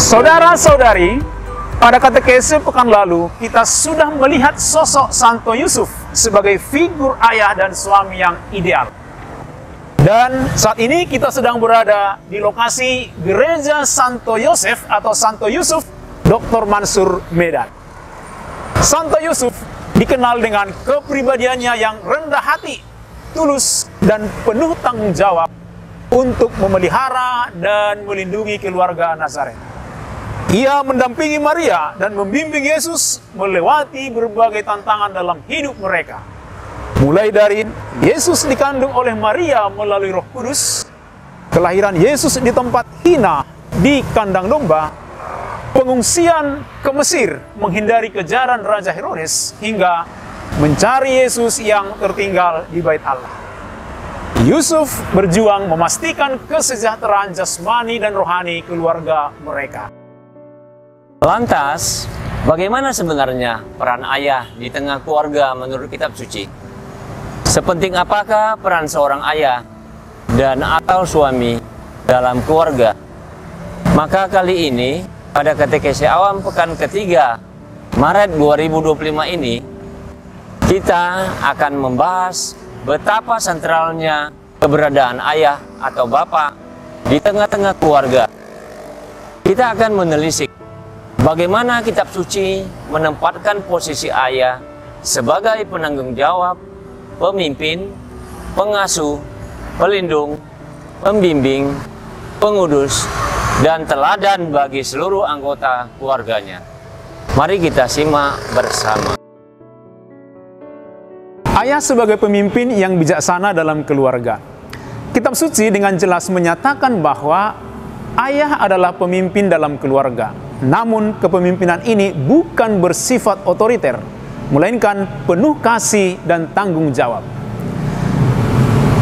Saudara-saudari, pada katekese pekan lalu, kita sudah melihat sosok Santo Yusuf sebagai figur ayah dan suami yang ideal. Dan saat ini kita sedang berada di lokasi Gereja Santo Yosef atau Santo Yusuf Dr. Mansur, Medan. Santo Yusuf dikenal dengan kepribadiannya yang rendah hati, tulus, dan penuh tanggung jawab untuk memelihara dan melindungi keluarga Nazaret. Ia mendampingi Maria dan membimbing Yesus melewati berbagai tantangan dalam hidup mereka. Mulai dari Yesus dikandung oleh Maria melalui Roh Kudus, kelahiran Yesus di tempat hina di kandang domba, pengungsian ke Mesir menghindari kejaran Raja Herodes, hingga mencari Yesus yang tertinggal di Bait Allah. Yusuf berjuang memastikan kesejahteraan jasmani dan rohani keluarga mereka. Lantas, bagaimana sebenarnya peran ayah di tengah keluarga menurut kitab suci? Sepenting apakah peran seorang ayah dan atau suami dalam keluarga? Maka kali ini, pada katekese awam pekan ketiga Maret 2025 ini, kita akan membahas betapa sentralnya keberadaan ayah atau bapak di tengah-tengah keluarga. Kita akan menelisik bagaimana kitab suci menempatkan posisi ayah sebagai penanggung jawab, pemimpin, pengasuh, pelindung, pembimbing, pengudus, dan teladan bagi seluruh anggota keluarganya. Mari kita simak bersama. Ayah sebagai pemimpin yang bijaksana dalam keluarga. Kitab suci dengan jelas menyatakan bahwa ayah adalah pemimpin dalam keluarga. Namun kepemimpinan ini bukan bersifat otoriter, melainkan penuh kasih dan tanggung jawab.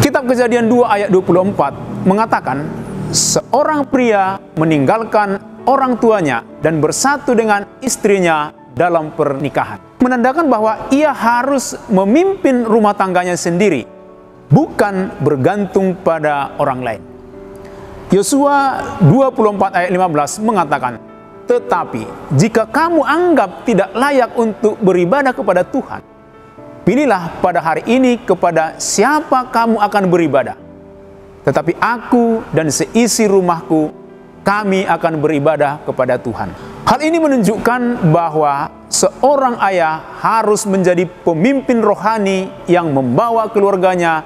Kitab Kejadian 2 ayat 24 mengatakan, seorang pria meninggalkan orang tuanya dan bersatu dengan istrinya dalam pernikahan. Menandakan bahwa ia harus memimpin rumah tangganya sendiri, bukan bergantung pada orang lain. Yosua 24 ayat 15 mengatakan, tetapi jika kamu anggap tidak layak untuk beribadah kepada Tuhan, pilihlah pada hari ini kepada siapa kamu akan beribadah. Tetapi aku dan seisi rumahku, kami akan beribadah kepada Tuhan. Hal ini menunjukkan bahwa seorang ayah harus menjadi pemimpin rohani yang membawa keluarganya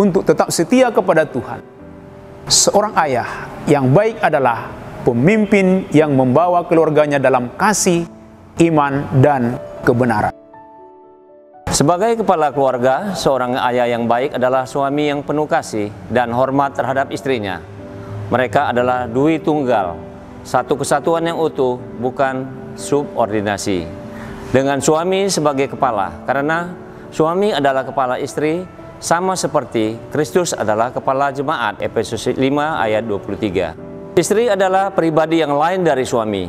untuk tetap setia kepada Tuhan. Seorang ayah yang baik adalah pemimpin yang membawa keluarganya dalam kasih, iman, dan kebenaran. Sebagai kepala keluarga, seorang ayah yang baik adalah suami yang penuh kasih dan hormat terhadap istrinya. Mereka adalah dui tunggal, satu kesatuan yang utuh, bukan subordinasi. Dengan suami sebagai kepala, karena suami adalah kepala istri, sama seperti Kristus adalah kepala jemaat, Efesus 5 ayat 23. Istri adalah pribadi yang lain dari suami.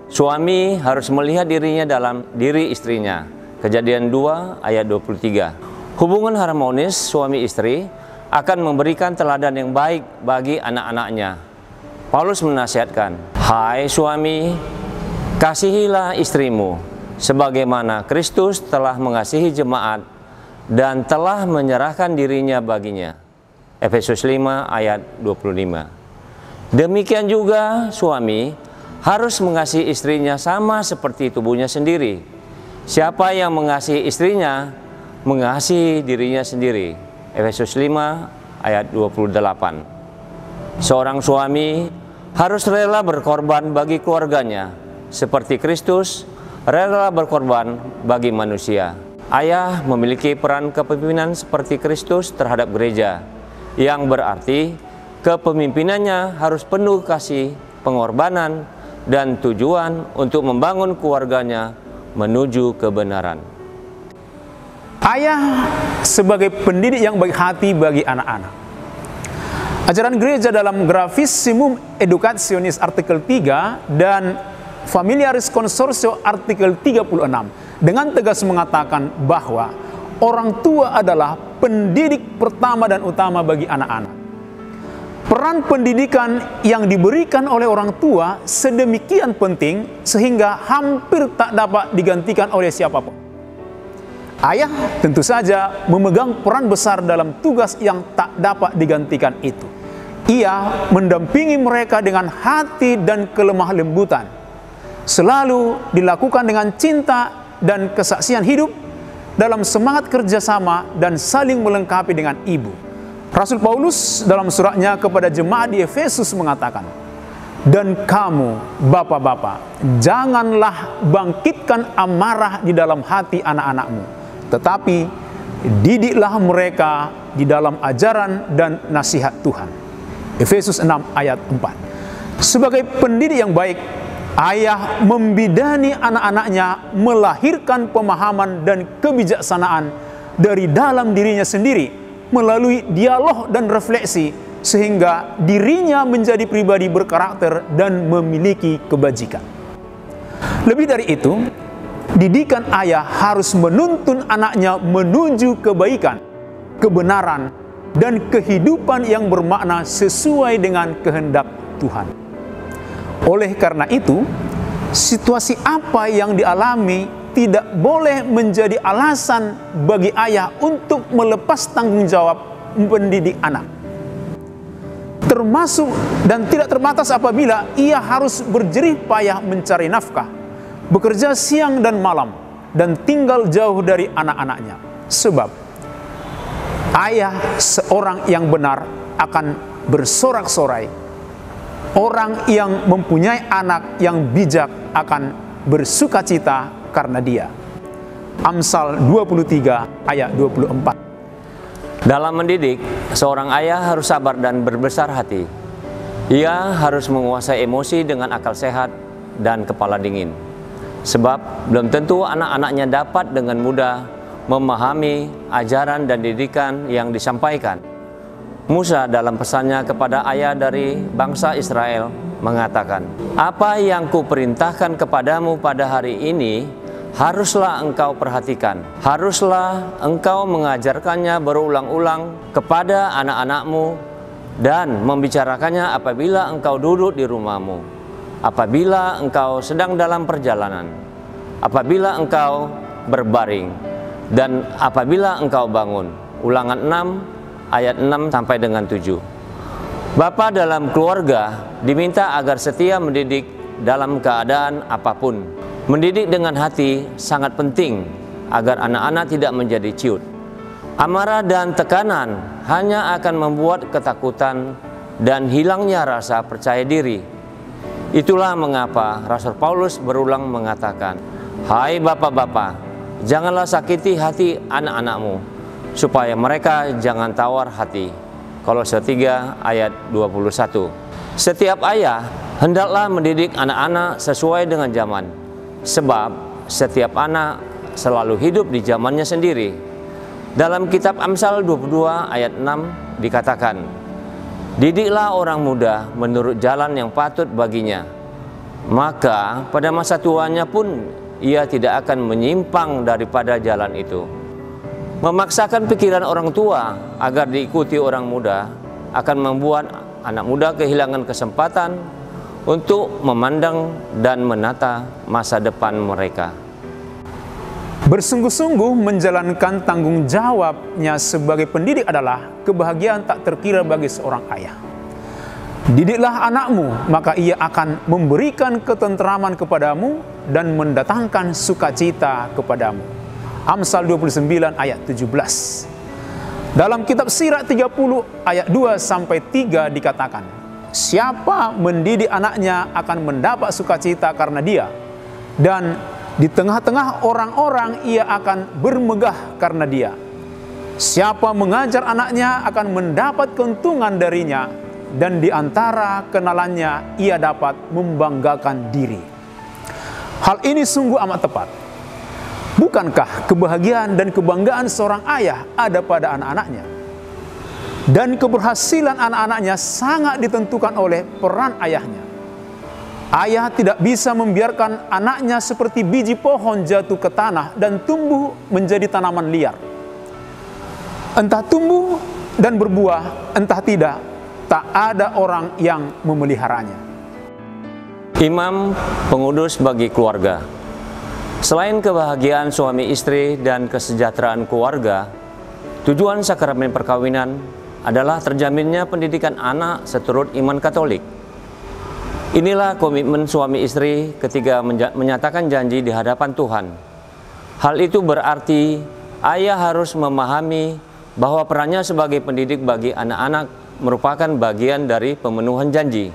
Suami harus melihat dirinya dalam diri istrinya, Kejadian 2 ayat 23. Hubungan harmonis suami istri akan memberikan teladan yang baik bagi anak-anaknya. Paulus menasihatkan, hai suami, kasihilah istrimu, sebagaimana Kristus telah mengasihi jemaat dan telah menyerahkan dirinya baginya. Efesus 5 ayat 25. Demikian juga suami harus mengasihi istrinya sama seperti tubuhnya sendiri. Siapa yang mengasihi istrinya, mengasihi dirinya sendiri. Efesus 5 ayat 28. Seorang suami harus rela berkorban bagi keluarganya, seperti Kristus rela berkorban bagi manusia. Ayah memiliki peran kepemimpinan seperti Kristus terhadap gereja, yang berarti kepemimpinannya harus penuh kasih, pengorbanan, dan tujuan untuk membangun keluarganya menuju kebenaran. Ayah sebagai pendidik yang baik hati bagi anak-anak. Ajaran gereja dalam Gravissimum Educationis artikel 3 dan Familiaris Consortio artikel 36 dengan tegas mengatakan bahwa orang tua adalah pendidik pertama dan utama bagi anak-anak. Peran pendidikan yang diberikan oleh orang tua sedemikian penting sehingga hampir tak dapat digantikan oleh siapapun. Ayah tentu saja memegang peran besar dalam tugas yang tak dapat digantikan itu. Ia mendampingi mereka dengan hati dan kelemah lembutan. Selalu dilakukan dengan cinta dan kesaksian hidup dalam semangat kerjasama dan saling melengkapi dengan ibu. Rasul Paulus dalam suratnya kepada jemaat di Efesus mengatakan, "Dan kamu, bapak-bapak, janganlah bangkitkan amarah di dalam hati anak-anakmu, tetapi didiklah mereka di dalam ajaran dan nasihat Tuhan." Efesus 6 ayat 4. Sebagai pendidik yang baik, ayah membidani anak-anaknya melahirkan pemahaman dan kebijaksanaan dari dalam dirinya sendiri melalui dialog dan refleksi sehingga dirinya menjadi pribadi berkarakter dan memiliki kebajikan. Lebih dari itu, didikan ayah harus menuntun anaknya menuju kebaikan, kebenaran, dan kehidupan yang bermakna sesuai dengan kehendak Tuhan. Oleh karena itu, situasi apa yang dialami tidak boleh menjadi alasan bagi ayah untuk melepas tanggung jawab mendidik anak. Termasuk dan tidak terbatas apabila ia harus berjerih payah mencari nafkah, bekerja siang dan malam, dan tinggal jauh dari anak-anaknya. Sebab ayah seorang yang benar akan bersorak-sorai. Orang yang mempunyai anak yang bijak akan bersukacita karena dia. Amsal 23 ayat 24. Dalam mendidik, seorang ayah harus sabar dan berbesar hati. Ia harus menguasai emosi dengan akal sehat dan kepala dingin. Sebab belum tentu anak-anaknya dapat dengan mudah memahami ajaran dan didikan yang disampaikan. Musa dalam pesannya kepada ayah dari bangsa Israel mengatakan, "Apa yang kuperintahkan kepadamu pada hari ini, haruslah engkau perhatikan. Haruslah engkau mengajarkannya berulang-ulang kepada anak-anakmu dan membicarakannya apabila engkau duduk di rumahmu, apabila engkau sedang dalam perjalanan, apabila engkau berbaring, dan apabila engkau bangun." Ulangan 6 ayat 6 sampai dengan 7. Bapa dalam keluarga diminta agar setia mendidik dalam keadaan apapun. Mendidik dengan hati sangat penting agar anak-anak tidak menjadi ciut. Amarah dan tekanan hanya akan membuat ketakutan dan hilangnya rasa percaya diri. Itulah mengapa Rasul Paulus berulang mengatakan, "Hai bapak-bapak, janganlah sakiti hati anak-anakmu, supaya mereka jangan tawar hati." Kolose 3 ayat 21. Setiap ayah hendaklah mendidik anak-anak sesuai dengan zaman, sebab setiap anak selalu hidup di zamannya sendiri. Dalam kitab Amsal 22 ayat 6 dikatakan, "Didiklah orang muda menurut jalan yang patut baginya, maka pada masa tuanya pun ia tidak akan menyimpang daripada jalan itu." Memaksakan pikiran orang tua agar diikuti orang muda akan membuat anak muda kehilangan kesempatan untuk memandang dan menata masa depan mereka. Bersungguh-sungguh menjalankan tanggung jawabnya sebagai pendidik adalah kebahagiaan tak terkira bagi seorang ayah. Didiklah anakmu, maka ia akan memberikan ketentraman kepadamu dan mendatangkan sukacita kepadamu. Amsal 29 ayat 17. Dalam kitab Sirat 30 ayat 2 sampai 3 dikatakan, "Siapa mendidik anaknya akan mendapat sukacita karena dia, dan di tengah-tengah orang-orang ia akan bermegah karena dia. Siapa mengajar anaknya akan mendapat keuntungan darinya, dan di antara kenalannya ia dapat membanggakan diri." Hal ini sungguh amat tepat. Bukankah kebahagiaan dan kebanggaan seorang ayah ada pada anak-anaknya? Dan keberhasilan anak-anaknya sangat ditentukan oleh peran ayahnya. Ayah tidak bisa membiarkan anaknya seperti biji pohon jatuh ke tanah dan tumbuh menjadi tanaman liar. Entah tumbuh dan berbuah, entah tidak, tak ada orang yang memeliharanya. Imam pengudus bagi keluarga. Selain kebahagiaan suami istri dan kesejahteraan keluarga, tujuan sakramen perkawinan adalah terjaminnya pendidikan anak seturut iman Katolik. Inilah komitmen suami istri ketika menyatakan janji di hadapan Tuhan. Hal itu berarti ayah harus memahami bahwa perannya sebagai pendidik bagi anak-anak merupakan bagian dari pemenuhan janji.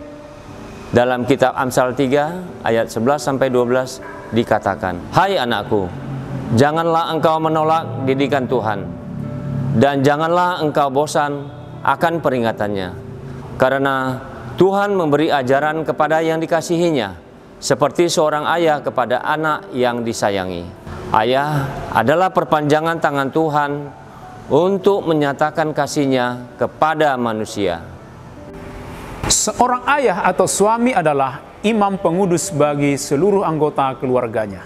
Dalam kitab Amsal 3 ayat 11-12 dikatakan, "Hai anakku, janganlah engkau menolak didikan Tuhan, dan janganlah engkau bosan akan peringatannya. Karena Tuhan memberi ajaran kepada yang dikasihinya, seperti seorang ayah kepada anak yang disayangi." Ayah adalah perpanjangan tangan Tuhan untuk menyatakan kasih-Nya kepada manusia. Seorang ayah atau suami adalah imam pengudus bagi seluruh anggota keluarganya.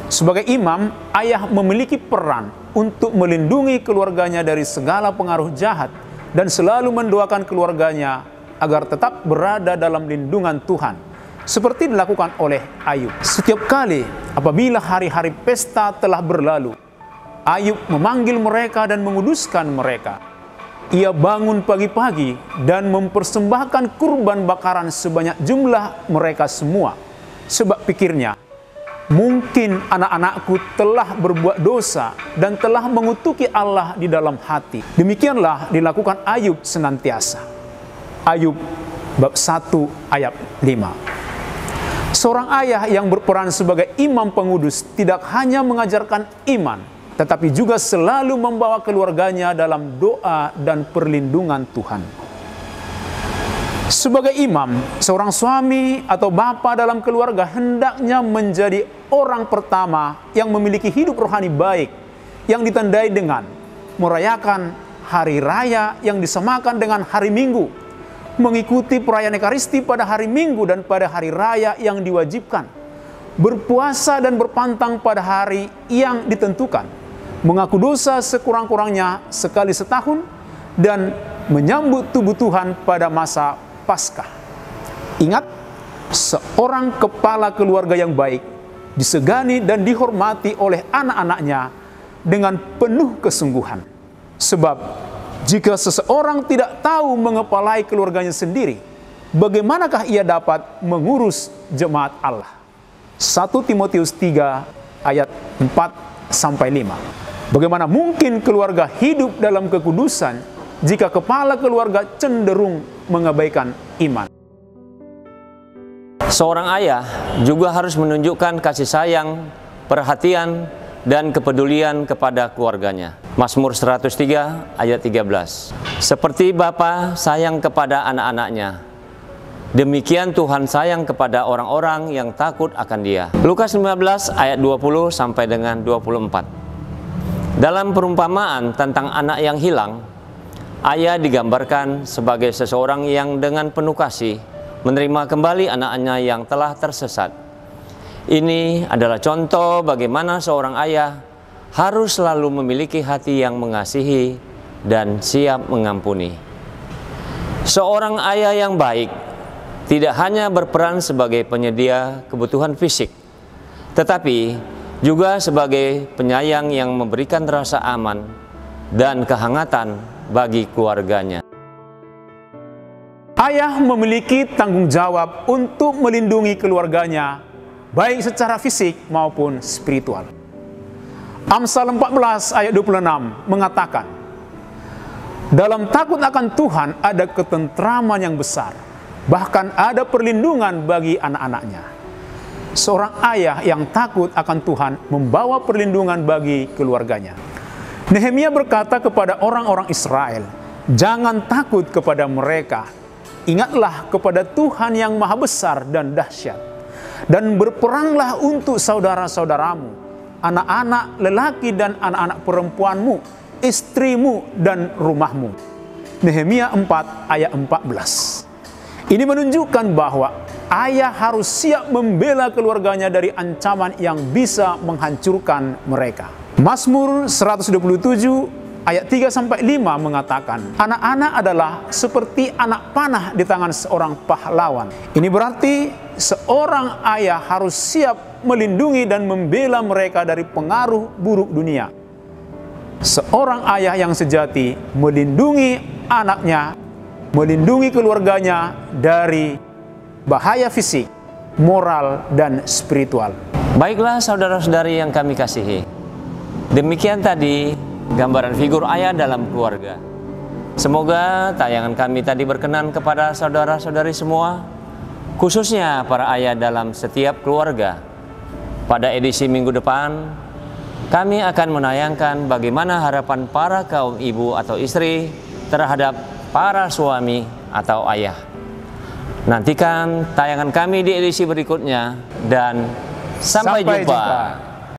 Sebagai imam, ayah memiliki peran untuk melindungi keluarganya dari segala pengaruh jahat dan selalu mendoakan keluarganya agar tetap berada dalam lindungan Tuhan, seperti dilakukan oleh Ayub. Setiap kali apabila hari-hari pesta telah berlalu, Ayub memanggil mereka dan menguduskan mereka. Ia bangun pagi-pagi dan mempersembahkan kurban bakaran sebanyak jumlah mereka semua. Sebab pikirnya, mungkin anak-anakku telah berbuat dosa dan telah mengutuki Allah di dalam hati. Demikianlah dilakukan Ayub senantiasa. Ayub bab 1 ayat 5. Seorang ayah yang berperan sebagai imam pengudus tidak hanya mengajarkan iman, tetapi juga selalu membawa keluarganya dalam doa dan perlindungan Tuhan. Sebagai imam, seorang suami atau bapa dalam keluarga hendaknya menjadi orang pertama yang memiliki hidup rohani baik, yang ditandai dengan merayakan hari raya yang disamakan dengan hari Minggu, mengikuti perayaan Ekaristi pada hari Minggu dan pada hari raya yang diwajibkan, berpuasa dan berpantang pada hari yang ditentukan, mengaku dosa sekurang-kurangnya sekali setahun, dan menyambut tubuh Tuhan pada masa Paskah. Ingat, seorang kepala keluarga yang baik disegani dan dihormati oleh anak-anaknya dengan penuh kesungguhan. Sebab jika seseorang tidak tahu mengepalai keluarganya sendiri, bagaimanakah ia dapat mengurus jemaat Allah? 1 Timotius 3 ayat 4-5. Bagaimana mungkin keluarga hidup dalam kekudusan jika kepala keluarga cenderung mengabaikan iman? Seorang ayah juga harus menunjukkan kasih sayang, perhatian, dan kepedulian kepada keluarganya. Mazmur 103 ayat 13. Seperti bapa sayang kepada anak-anaknya, demikian Tuhan sayang kepada orang-orang yang takut akan Dia. Lukas 15 ayat 20 sampai dengan 24. Dalam perumpamaan tentang anak yang hilang, ayah digambarkan sebagai seseorang yang dengan penuh kasih menerima kembali anaknya yang telah tersesat. Ini adalah contoh bagaimana seorang ayah harus selalu memiliki hati yang mengasihi dan siap mengampuni. Seorang ayah yang baik tidak hanya berperan sebagai penyedia kebutuhan fisik, tetapi juga sebagai penyayang yang memberikan rasa aman dan kehangatan bagi keluarganya. Ayah memiliki tanggung jawab untuk melindungi keluarganya, baik secara fisik maupun spiritual. Amsal 14 ayat 26 mengatakan, "Dalam takut akan Tuhan ada ketentraman yang besar, bahkan ada perlindungan bagi anak-anaknya." Seorang ayah yang takut akan Tuhan membawa perlindungan bagi keluarganya. Nehemia berkata kepada orang-orang Israel, "Jangan takut kepada mereka. Ingatlah kepada Tuhan yang maha besar dan dahsyat. Dan berperanglah untuk saudara-saudaramu, anak-anak lelaki dan anak-anak perempuanmu, istrimu dan rumahmu." Nehemia 4 ayat 14. Ini menunjukkan bahwa ayah harus siap membela keluarganya dari ancaman yang bisa menghancurkan mereka. Mazmur 127 ayat 3-5 mengatakan, anak-anak adalah seperti anak panah di tangan seorang pahlawan. Ini berarti seorang ayah harus siap melindungi dan membela mereka dari pengaruh buruk dunia. Seorang ayah yang sejati melindungi anaknya, melindungi keluarganya dari bahaya fisik, moral, dan spiritual. Baiklah saudara-saudari yang kami kasihi, demikian tadi gambaran figur ayah dalam keluarga. Semoga tayangan kami tadi berkenan kepada saudara-saudari semua, khususnya para ayah dalam setiap keluarga. Pada edisi minggu depan, kami akan menayangkan bagaimana harapan para kaum ibu atau istri terhadap para suami atau ayah. Nantikan tayangan kami di edisi berikutnya dan sampai jumpa.